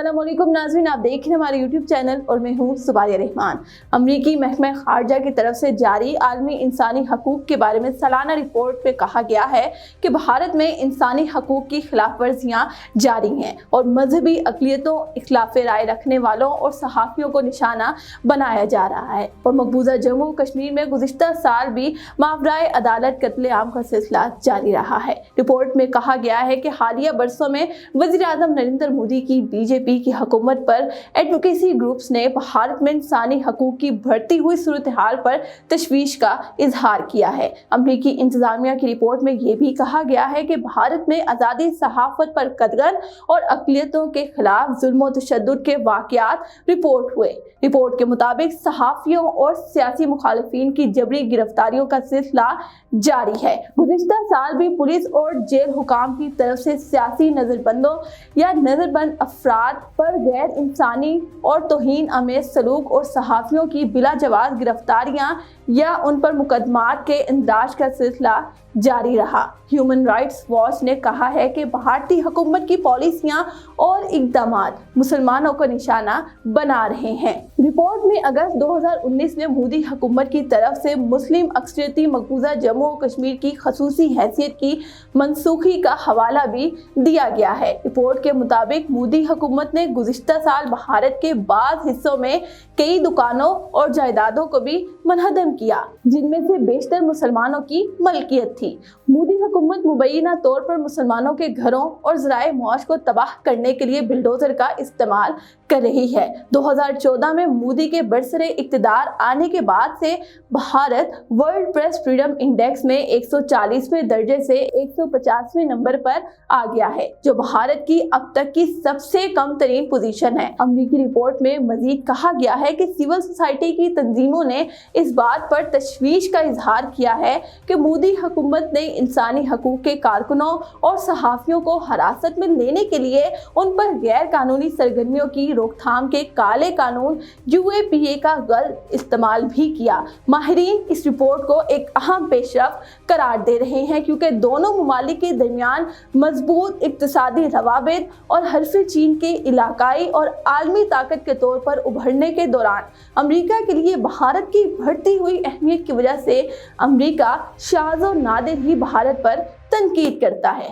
अस्सलाम वालेकुम नाज़रीन, आप देख रहे हैं हमारे यूट्यूब चैनल और मैं हूँ सुबारिया रहमान। अमरीकी महकमा खारजा की तरफ से जारी आलमी इंसानी हकूक़ के बारे में सालाना रिपोर्ट में कहा गया है कि भारत में इंसानी हकूक़ की खिलाफ वर्जियाँ जारी हैं और मजहबी अक़लियतों, इख्तिलाफ़ राय रखने वालों और सहाफ़ियों को निशाना बनाया जा रहा है। और मकबूजा जम्मू कश्मीर में गुज़िश्ता साल भी मावराए अदालत कत्ल-ए-आम का सिलसिला जारी रहा है। रिपोर्ट में कहा गया है कि हालिया बरसों में वज़ीर-ए-आज़म नरेंद्र मोदी की बीजेपी की हुकूमत पर एडवोकेसी ग्रुप्स ने भारत में इंसानी हकूक़ की बढ़ती हुई सूरत हाल पर तशवीश का इजहार किया है। अमरीकी इंतजामिया की रिपोर्ट में यह भी कहा गया है कि भारत में आज़ादी सहाफ़त पर कदगन और अक़लियतों के खिलाफ जुल्म और तशद्दुद के वाक़यात रिपोर्ट हुए। रिपोर्ट के मुताबिक सहाफ़ियों और सियासी मुखालिफिन की जबरी गिरफ्तारियों का सिलसिला जारी है। गुज़िश्ता साल भी पुलिस और जेल हुकाम की तरफ से सियासी नज़रबंदों या नज़रबंद अफराद पर गैर इंसानी और तौहीन आमेज़ सलूक और सहाफ़ियों की बिला जवाज़ गिरफ्तारियां या उन पर मुकदमात के इंदराज का सिलसिला जारी रहा। ह्यूमन राइट्स वॉच ने कहा है कि भारतीय हुकूमत की पॉलिसियां और इक़दामात मुसलमानों को निशाना बना रहे हैं। रिपोर्ट में अगस्त 2019 में मोदी हुकूमत की तरफ से मुस्लिम अक्सरियती मकबूजा जम्मू और कश्मीर की खसूसी हैसियत की मनसूखी का हवाला भी दिया गया है। रिपोर्ट के मुताबिक मोदी हुकूमत ने गुज़िश्ता साल भारत के बाज़ हिस्सों में कई दुकानों और जायदादों को भी मनहदम किया, जिनमें से बेशतर मुसलमानों की मलकियत थी। मोदी हुकूमत मुबैना तौर पर मुसलमानों के घरों और ज़राए मौश को तबाह करने के लिए बुलडोज़र का इस्तेमाल कर रही है। 2014 में मोदी के बरसरे इक़्तिदार आने के बाद से Bharat world press freedom index में 140वें दर्जे से 150वें नंबर पर आ गया है, जो भारत की अब तक की सबसे कम तरीन पोजीशन है। अमरीकी रिपोर्ट में मजीद कहा गया है कि सिविल सोसाइटी की तंजीमों ने इस बात पर तशवीश का इजहार किया है कि मोदी हुकूमत ने इंसानी हकूक़ के कारकुनों और सहाफ़ियों को हिरासत में लेने के लिए उन पर गैर कानूनी सरगर्मियों की रोकथाम के काले कानून UAPA का गलत इस्तेमाल भी किया। माहिरीन इस रिपोर्ट को एक अहम पेशरफ्त करार दे रहे हैं, क्योंकि दोनों ममालिक के दरमियान मजबूत इक़्तिसादी रवाबित और हल्फ़ चीन के इलाकाई और आलमी ताकत के तौर पर उभरने के दौरान अमरीका के लिए भारत की बढ़ती हुई अहमियत की वजह से अमरीका शाज़ और नादिर ही भारत पर तनकीद करता है।